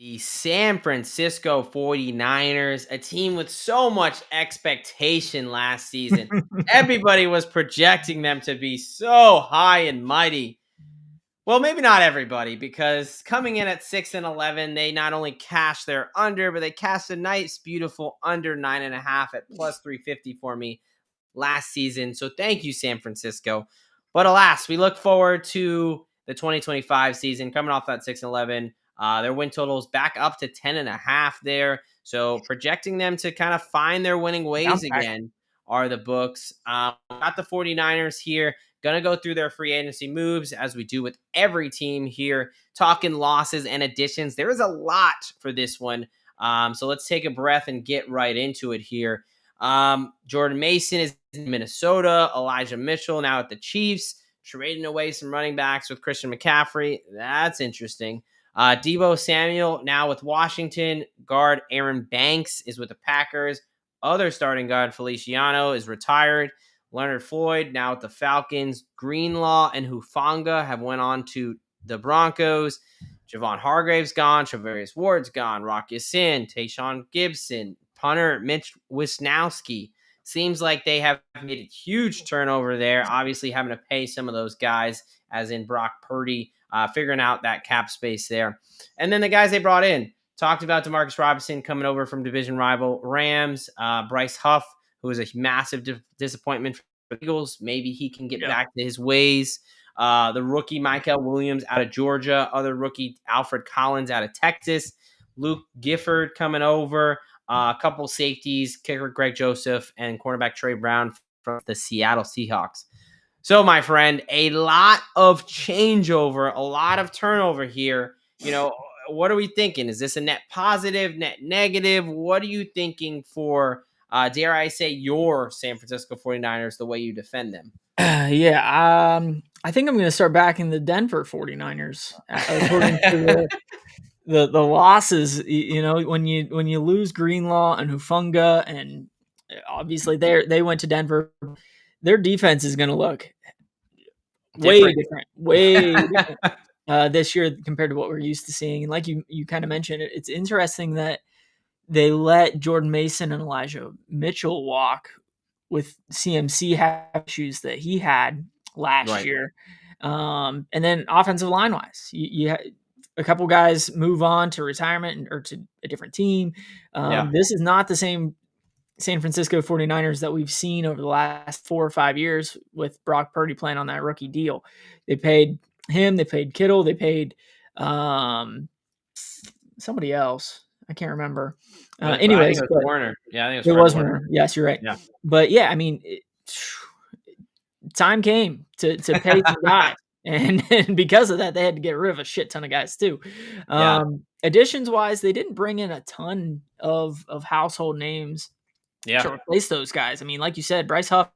The San Francisco 49ers, a team with so much expectation last season. Everybody was projecting them to be so high and mighty. Well, maybe not everybody, because coming in at 6-11, they not only cashed their under, but they cashed a nice, beautiful under 9.5 at plus 350 for me last season. So thank you, San Francisco. But alas, we look forward to the 2025 season coming off that 6-11. Their win totals back up to 10.5 there. So projecting them to kind of find their winning ways again are the books. Got the 49ers here. Going to go through their free agency moves as we do with every team here, talking losses and additions. There is a lot for this one. So let's take a breath and get right into it here. Jordan Mason is in Minnesota. Elijah Mitchell now at the Chiefs, trading away some running backs with Christian McCaffrey. That's interesting. Deebo Samuel now with Washington. Guard Aaron Banks is with the Packers. Other starting guard Feliciano is retired. Leonard Floyd now with the Falcons. Greenlaw and Hufanga have went on to the Broncos. Javon Hargrave's gone. Travarius Ward's gone. Rock Ya-Sin, Tayshaun Gibson, punter Mitch Wisnowski. Seems like they have made a huge turnover there. Obviously having to pay some of those guys, as in Brock Purdy, figuring out that cap space there. And then the guys they brought in. Talked about Demarcus Robinson coming over from division rival Rams. Bryce Huff, who was a massive disappointment for the Eagles. Maybe he can get back to his ways. The rookie Michael Williams out of Georgia. Other rookie Alfred Collins out of Texas. Luke Gifford coming over. A couple safeties, kicker Greg Joseph, and cornerback Trey Brown from the Seattle Seahawks. So, my friend, a lot of changeover, a lot of turnover here. What are we thinking? Is this a net positive, net negative? What are you thinking for, dare I say, your San Francisco 49ers, the way you defend them? I think I'm going to start backing the Denver 49ers. According to the losses, when you lose Greenlaw and Hufanga, and obviously they went to Denver, their defense is going to look way different this year compared to what we're used to seeing. And like you kind of mentioned, it's interesting that they let Jordan Mason and Elijah Mitchell walk with CMC issues that he had last year. And then offensive line wise, you had a couple guys move on to retirement or to a different team. This is not the same San Francisco 49ers that we've seen over the last 4 or 5 years with Brock Purdy playing on that rookie deal. They paid him, they paid Kittle, they paid somebody else. I can't remember. Anyways, it was Warner. Yeah, I think it was Warner. Yes, you're right. Yeah. But yeah, I mean, time came to pay some guys. And because of that, they had to get rid of a shit ton of guys too. Additions wise, they didn't bring in a ton of household names to replace those guys. I mean, like you said, Bryce Huff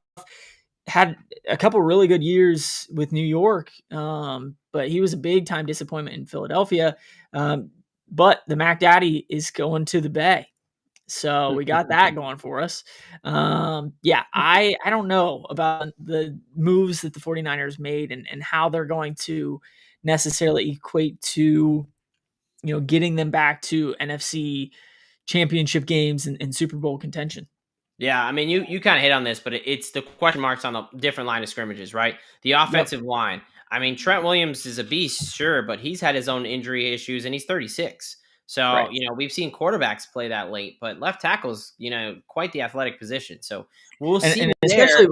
had a couple really good years with New York, but he was a big time disappointment in Philadelphia. But the Mac Daddy is going to the Bay. So we got that going for us. I don't know about the moves that the 49ers made and how they're going to necessarily equate to, getting them back to NFC championship games and Super Bowl contention. Yeah, I mean, you kind of hit on this, but it's the question marks on the different line of scrimmages, right? The offensive line. I mean, Trent Williams is a beast, sure, but he's had his own injury issues, and he's 36. So, we've seen quarterbacks play that late, but left tackle's, quite the athletic position. So we'll see. And especially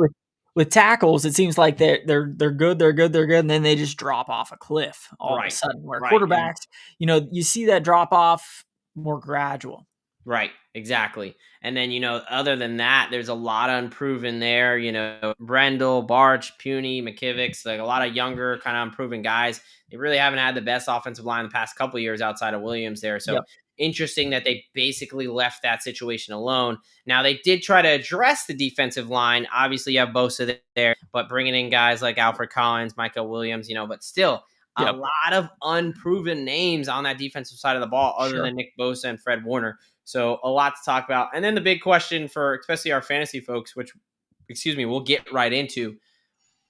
with tackles, it seems like they're good, and then they just drop off a cliff all of a sudden. Where quarterbacks, you see that drop off more gradual. Right, exactly. And then, other than that, there's a lot of unproven there. Brendel, Barch, Puny, McKivicks, like a lot of younger kind of unproven guys. They really haven't had the best offensive line the past couple of years outside of Williams there. So interesting that they basically left that situation alone. Now, they did try to address the defensive line. Obviously, you have Bosa there, but bringing in guys like Alfred Collins, Michael Williams, but still a lot of unproven names on that defensive side of the ball other than Nick Bosa and Fred Warner. So a lot to talk about. And then the big question for especially our fantasy folks, which, we'll get right into.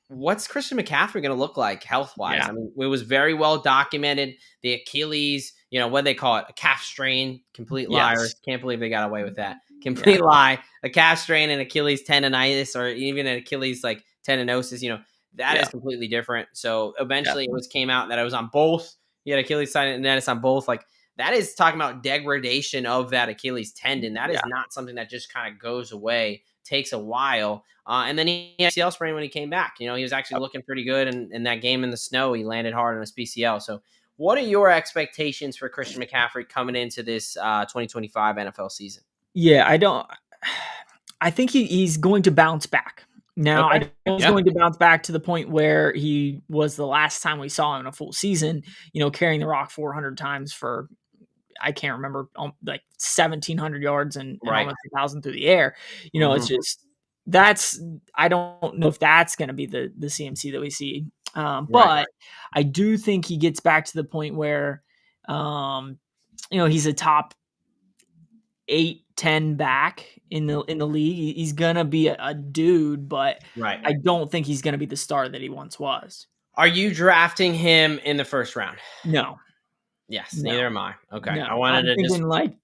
What's Christian McCaffrey going to look like health-wise? Yeah. I mean, it was very well documented. The Achilles, what they call it, a calf strain. Complete liars. Yes. Can't believe they got away with that. Complete lie. A calf strain and Achilles tendonitis, or even an Achilles like tendinosis. That is completely different. So eventually, it came out that I was on both. You had Achilles tendonitis on both. Like, that is talking about degradation of that Achilles tendon. That is not something that just kind of goes away. Takes a while. And then he had ACL sprain when he came back. He was actually looking pretty good. And in that game in the snow, he landed hard on his PCL. So what are your expectations for Christian McCaffrey coming into this 2025 NFL season? Yeah, I think he's going to bounce back. Now, I think he's going to bounce back to the point where he was the last time we saw him in a full season, carrying the rock 400 times for, I can't remember, like 1,700 yards and almost 1,000 through the air. It's just, I don't know if that's going to be the CMC that we see. But I do think he gets back to the point where, he's a top 8-10 back in the league. He's gonna be a dude, but I don't think he's gonna be the star that he once was. Are you drafting him in the first round? No. Yes, neither am I. Okay. No. I wanted I'm thinking like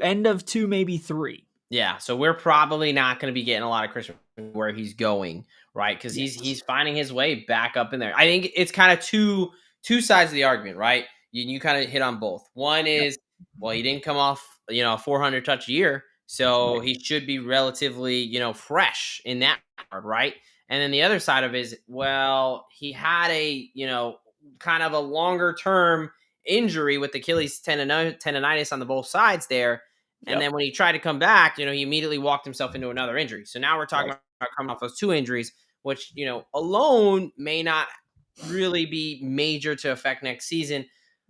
end of 2, maybe 3. Yeah, so we're probably not going to be getting a lot of Christian where he's going, right? Because he's finding his way back up in there. I think it's kind of two sides of the argument, right? You kind of hit on both. One is, well, he didn't come off a 400 touch a year, so he should be relatively fresh in that regard, right? And then the other side of it is, well, he had a kind of a longer term injury with Achilles tendonitis on the both sides there. And then when he tried to come back, he immediately walked himself into another injury. So now we're talking about coming off those 2 injuries, which, alone may not really be major to affect next season.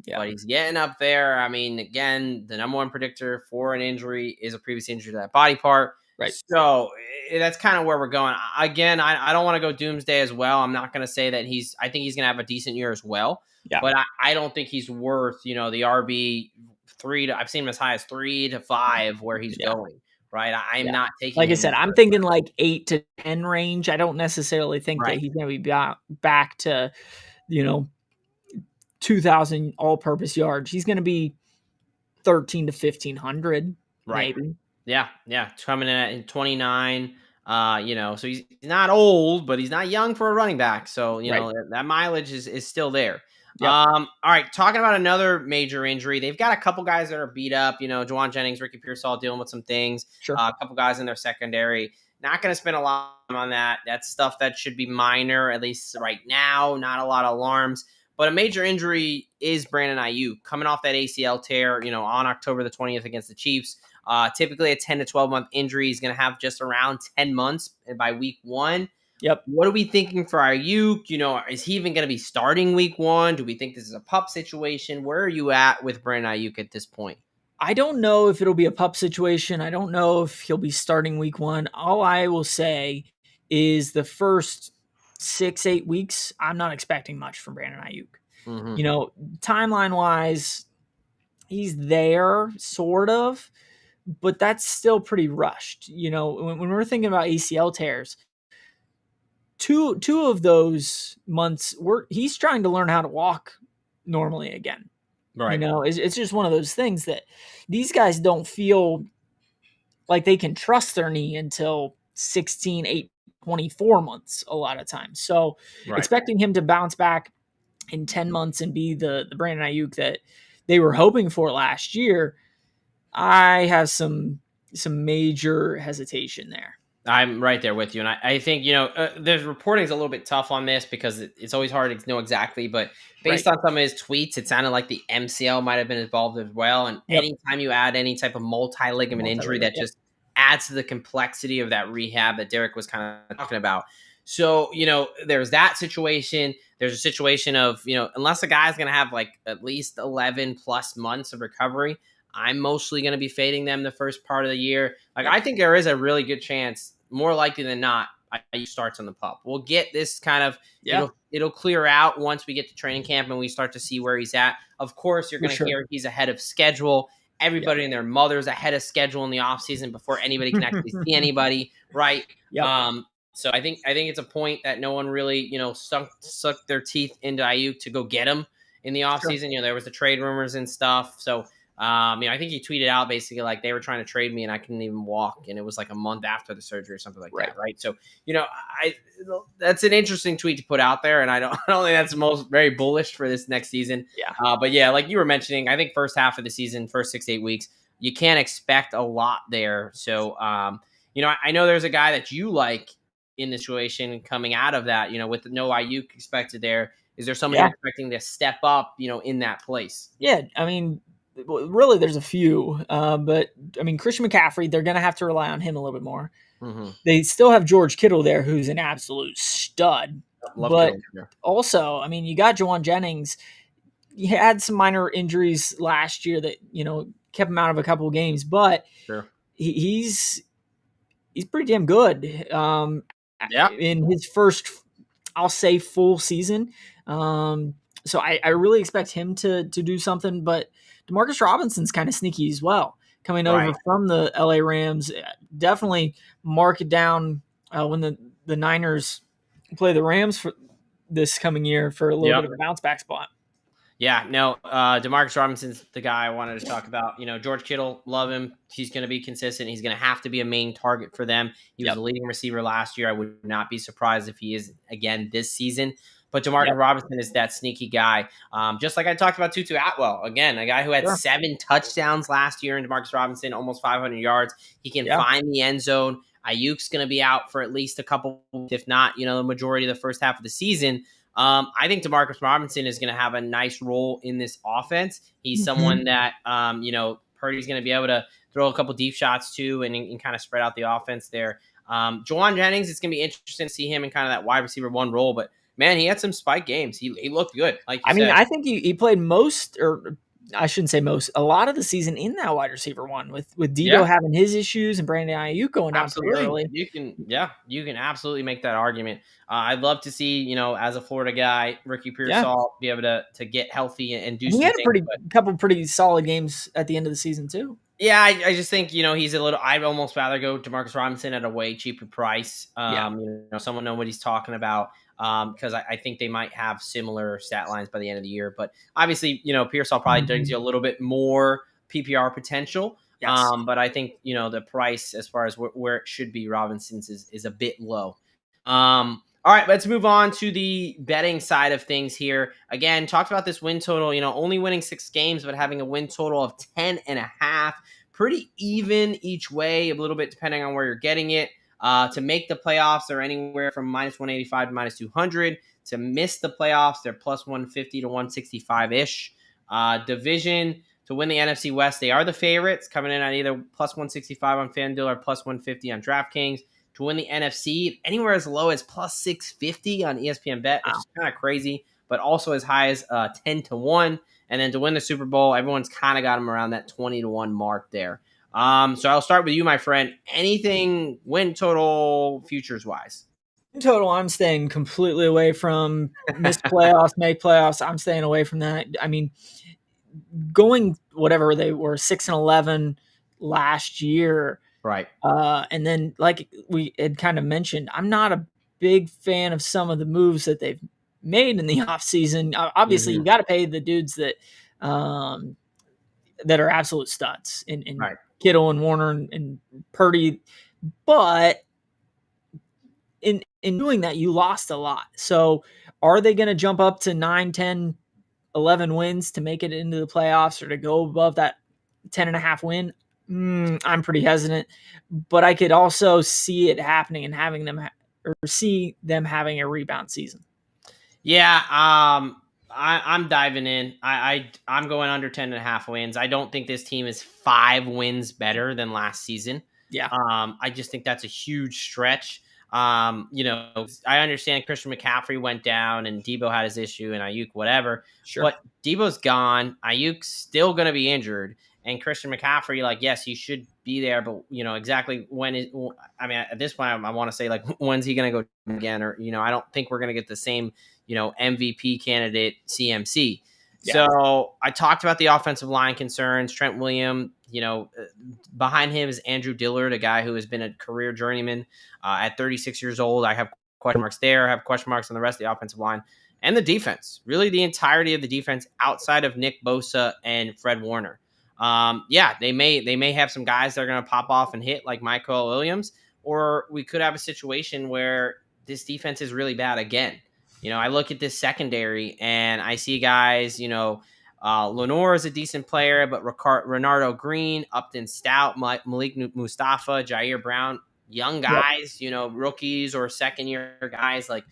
But he's getting up there. I mean, again, the number one predictor for an injury is a previous injury to that body part. Right. So that's kind of where we're going. Again, I don't want to go doomsday as well. I'm not going to say that I think he's going to have a decent year as well. Yeah. But I don't think he's worth, the RB 3 to, I've seen him as high as 3 to 5 where he's going, right? I'm not taking, like I said, I'm thinking like 8 to 10 range. I don't necessarily think that he's going to be back to, 2,000 all-purpose yards. He's going to be 13 to 1,500, maybe. Yeah, coming in at 29. So he's not old, but he's not young for a running back. So that mileage is still there. Yep. All right, talking about another major injury, they've got a couple guys that are beat up. Juwan Jennings, Ricky Pearsall dealing with some things. Sure. A couple guys in their secondary. Not going to spend a lot of time on that. That's stuff that should be minor, at least right now. Not a lot of alarms. But a major injury is Brandon Aiyuk coming off that ACL tear, on October the 20th against the Chiefs. Typically a 10 to 12 month injury. He's going to have just around 10 months by week 1. Yep. What are we thinking for Aiyuk? Is he even going to be starting week 1? Do we think this is a pup situation? Where are you at with Brandon Aiyuk at this point? I don't know if it'll be a pup situation. I don't know if he'll be starting week 1. All I will say is the first 6-8 weeks, I'm not expecting much from Brandon Aiyuk. Mm-hmm. Timeline wise, he's there sort of, but that's still pretty rushed. When we're thinking about ACL tears, two of those months he's trying to learn how to walk normally again. Right. It's just one of those things that these guys don't feel like they can trust their knee until 16, 8, 24 months a lot of times. So expecting him to bounce back in 10 months and be the Brandon Aiyuk that they were hoping for last year, I have some major hesitation there. I'm right there with you. And I think, the reporting is a little bit tough on this because it's always hard to know exactly. But based on some of his tweets, it sounded like the MCL might have been involved as well. And anytime you add any type of multi-ligament injury, that just adds to the complexity of that rehab that Derek was kind of talking about. So, there's that situation. There's a situation of, unless a guy's going to have like at least 11 plus months of recovery, I'm mostly going to be fading them the first part of the year. I think there is a really good chance, more likely than not, Aiyuk starts on the pup. We'll get this kind of, it'll clear out once we get to training camp and we start to see where he's at. Of course, you're going to hear he's ahead of schedule. Everybody and their mother's ahead of schedule in the offseason before anybody can actually see anybody, right? Yep. So I think it's a point that no one really, sucked their teeth into Aiyuk to go get him in the Sure. offseason. There was the trade rumors and stuff. So, I think he tweeted out basically like they were trying to trade me and I couldn't even walk. And it was like a month after the surgery or something like Right. that. Right. So, I that's an interesting tweet to put out there. And I don't, I don't think that's most very bullish for this next season. Yeah. But yeah, like you were mentioning, I think first half of the season, first 6 to 8 weeks, you can't expect a lot there. So, I know there's a guy that you like in the situation coming out of that, with no Ayuk expected there. Is there someone Yeah. you're expecting to step up, in that place? Yeah. I mean, really, there's a few. But I mean, Christian McCaffrey, they're going to have to rely on him a little bit more. Mm-hmm. They still have George Kittle there, who's an absolute stud. Love But Kittle here. also, I mean, you got Jawan Jennings. He had some minor injuries last year that kept him out of a couple of games, but Sure. he's pretty damn good. Yeah. In his first, I'll say, full season. So I really expect him to do something. But Demarcus Robinson's kind of sneaky as well, coming over Right. from the LA Rams. Definitely mark it down when the Niners play the Rams for this coming year for a little Yep. bit of a bounce back spot. Yeah, no, Demarcus Robinson's the guy I wanted to talk about. George Kittle, love him. He's going to be consistent. He's going to have to be a main target for them. He was Yep. a leading receiver last year. I would not be surprised if he is again this season. But Demarcus Yep. Robinson is that sneaky guy. Just like I talked about Tutu Atwell. Again, a guy who had Sure. 7 touchdowns last year in Demarcus Robinson, almost 500 yards. He can Yeah. find the end zone. Ayuk's going to be out for at least a couple, if not, the majority of the first half of the season. I think Demarcus Robinson is going to have a nice role in this offense. He's someone that, Purdy's going to be able to throw a couple deep shots to and kind of spread out the offense there. Jawan Jennings, it's going to be interesting to see him in kind of that wide receiver 1 role, but man, he had some spike games. He looked good. Like you said. I think he played most, or I shouldn't say most, a lot of the season in that wide receiver 1 with Deebo having his issues and Brandon Aiyuk going down pretty Absolutely. early. You can absolutely make that argument. I'd love to see, as a Florida guy, Ricky Yeah. Pearsall be able to get healthy and do And some he had things. couple pretty solid games at the end of the season too. Yeah, I just think, he's a little. I'd almost rather go Demarcus Robinson at a way cheaper price. Yeah. Someone know what he's talking about. Because I think they might have similar stat lines by the end of the year. But obviously, Pearsall probably brings you a little bit more PPR potential. Yes. But I think, the price as far as where it should be, Robinson's is a bit low. All right, let's move on to the betting side of things here. Again, talked about this win total, only winning 6 games, but having a win total of 10.5. Pretty even each way, a little bit depending on where you're getting it. To make the playoffs, they're anywhere from minus 185 to minus 200. To miss the playoffs, they're plus 150 to 165-ish. Division, to win the NFC West, they are the favorites, coming in at either plus 165 on FanDuel or plus 150 on DraftKings. To win the NFC, anywhere as low as plus 650 on ESPN Bet, which is kind of crazy, but also as high as 10 to 1. And then to win the Super Bowl, everyone's kind of got them around that 20 to 1 mark there. So I'll start with you, my friend. Anything win total futures wise? In total, I'm staying completely away from missed playoffs, make playoffs. I'm staying away from that. I mean, going whatever they were 6-11 last year, Right. and then like we had kind of mentioned, I'm not a big fan of some of the moves that they've made in the offseason. Obviously, you got to pay the dudes that are absolute studs in Right. Kittle and Warner and Purdy, but in doing that, you lost a lot. So are they going to jump up to 9, 10, 11 wins to make it into the playoffs or to go above that 10.5 win? I'm pretty hesitant, but I could also see it happening and having them see them having a rebound season. Yeah. I'm diving in. I'm going under 10.5 wins. I don't think this team is 5 wins better than last season. Yeah. I just think that's a huge stretch. I understand Christian McCaffrey went down and Deebo had his issue and Ayuk, whatever. Sure. But Deebo's gone. Ayuk's still going to be injured. And Christian McCaffrey, like, yes, he should be there, but, exactly at this point, I want to say, like, when's he going to go again? Or, I don't think we're going to get the same, MVP candidate CMC. Yeah. So I talked about the offensive line concerns. Trent Williams, behind him is Andrew Dillard, a guy who has been a career journeyman at 36 years old. I have question marks there. I have question marks on the rest of the offensive line. and the defense, really the entirety of the defense outside of Nick Bosa and Fred Warner. Yeah, they may have some guys that are going to pop off and hit like Michael Williams, or we could have a situation where this defense is really bad again. I look at this secondary and I see guys, Lenore is a decent player, but Renardo Green, Upton Stout, Malik Mustafa, Jair Brown, young Yep. guys, rookies or second year guys, like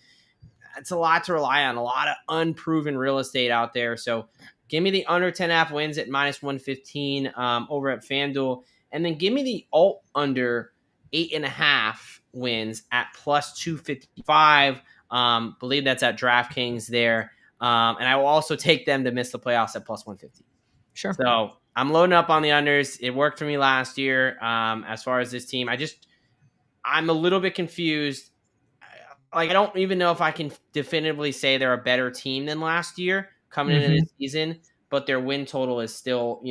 it's a lot to rely on, a lot of unproven real estate out there. So give me the under 10.5 wins at -115 over at FanDuel. And then give me the alt under 8.5 wins at +255. Believe that's at DraftKings there. And I will also take them to miss the playoffs at +150. Sure. So I'm loading up on the unders. It worked for me last year. As far as this team, I'm a little bit confused. Like, I don't even know if I can definitively say they're a better team than last year coming into Mm-hmm. this season, but their win total is still,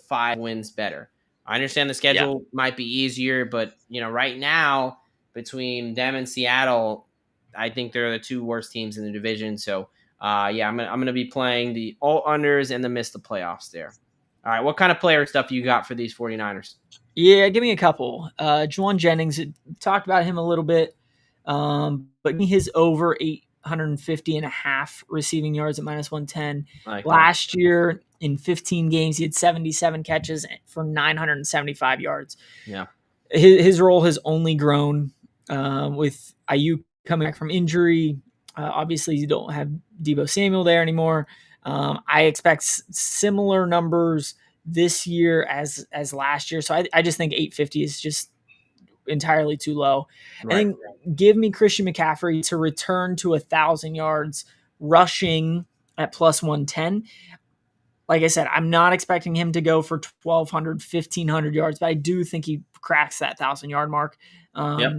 5 wins better. I understand the Yeah. schedule might be easier, but right now between them and Seattle, I think they're the two worst teams in the division. So, yeah, I'm gonna be playing the all unders and the miss the playoffs there. All right, what kind of player stuff you got for these 49ers? Yeah, give me a couple. Juwan Jennings, talked about him a little bit, but his over 850.5 receiving yards at -110. I like that. Last year in 15 games, he had 77 catches for 975 yards. Yeah. His role has only grown with Aiyuk coming back from injury. Obviously, you don't have Deebo Samuel there anymore. I expect similar numbers this year as last year. So I just think 850 is just entirely too low. Right. And then give me Christian McCaffrey to return to 1,000 yards rushing at +110. Like I said, I'm not expecting him to go for 1,200, 1,500 yards, but I do think he cracks that 1,000-yard mark. Yep.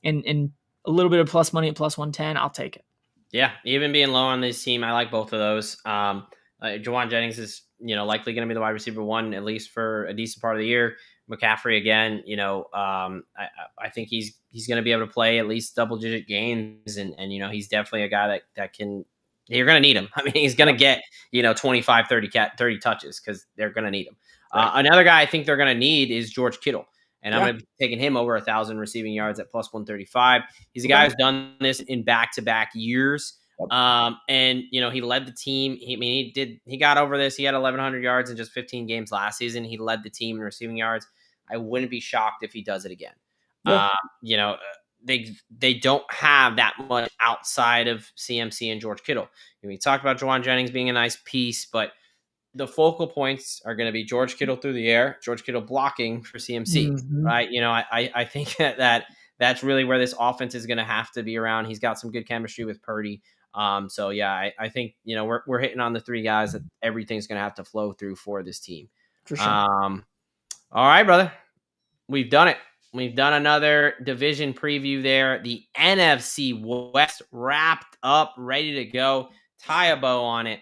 And a little bit of plus money at +110, I'll take it. Yeah, even being low on this team, I like both of those. Juwan Jennings is, likely going to be the wide receiver one, at least for a decent part of the year. McCaffrey, again, I think he's going to be able to play at least double-digit games, and he's definitely a guy that can. You're going to need him. I mean, he's going to get 25, 30 touches because they're going to need him. Right. Another guy I think they're going to need is George Kittle. And I'm going to be taking him over 1,000 receiving yards at +135. He's a guy who's done this in back-to-back years. And, he led the team. He got over this. He had 1,100 yards in just 15 games last season. He led the team in receiving yards. I wouldn't be shocked if he does it again. Yeah. They don't have that much outside of CMC and George Kittle. We talked about Juwan Jennings being a nice piece, but the focal points are going to be George Kittle through the air, George Kittle blocking for CMC, right? I think that's really where this offense is going to have to be around. He's got some good chemistry with Purdy. So yeah, I think, we're hitting on the three guys that everything's going to have to flow through for this team. For sure. All right, brother. We've done it. We've done another division preview there. The NFC West wrapped up, ready to go. Tie a bow on it.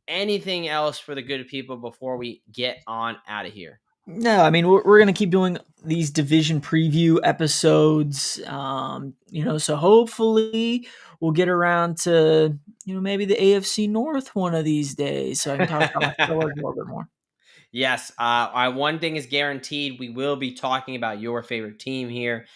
Anything else for the good people before we get on out of here? No, I mean, we're going to keep doing these division preview episodes, so hopefully we'll get around to, maybe the AFC North one of these days so I can talk about my Steelers a little bit more. Yes. One thing is guaranteed. We will be talking about your favorite team here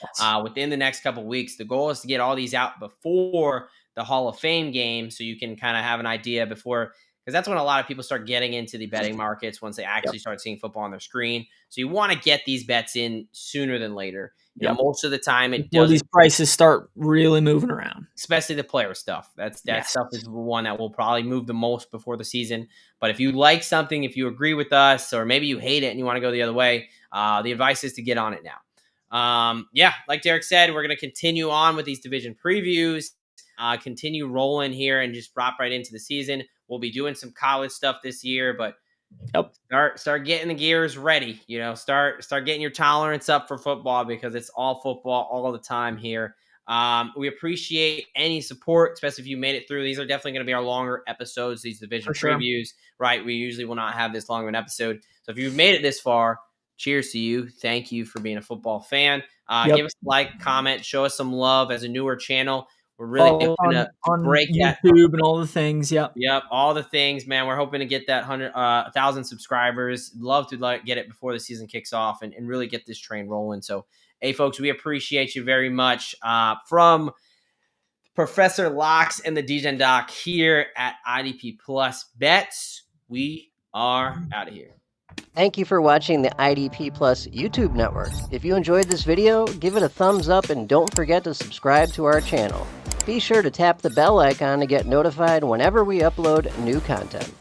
within the next couple of weeks. The goal is to get all these out before the Hall of Fame game so you can kind of have an idea before – because that's when a lot of people start getting into the betting markets once they actually start seeing football on their screen. So you want to get these bets in sooner than later. Most of the time it does. These prices start really moving around. Especially the player stuff. That stuff is the one that will probably move the most before the season. But if you like something, if you agree with us, or maybe you hate it and you want to go the other way, the advice is to get on it now. Like Derek said, we're going to continue on with these division previews. Continue rolling here and just drop right into the season. We'll be doing some college stuff this year, but start getting the gears ready. Start getting your tolerance up for football because it's all football all the time here. We appreciate any support, especially if you made it through. These are definitely going to be our longer episodes, these division previews, right? We usually will not have this long of an episode. So if you've made it this far, cheers to you. Thank you for being a football fan. Give us a like, comment, show us some love as a newer channel. We're really Follow hoping to on break that. YouTube and all the things. Yep. Yep, all the things, man. We're hoping to get that 1,000 subscribers. Love to get it before the season kicks off and really get this train rolling. So, hey, folks, we appreciate you very much. From Professor Locks and the DGen Doc here at IDP Plus Bets, we are out of here. Thank you for watching the IDP Plus YouTube network. If you enjoyed this video, give it a thumbs up and don't forget to subscribe to our channel. Be sure to tap the bell icon to get notified whenever we upload new content.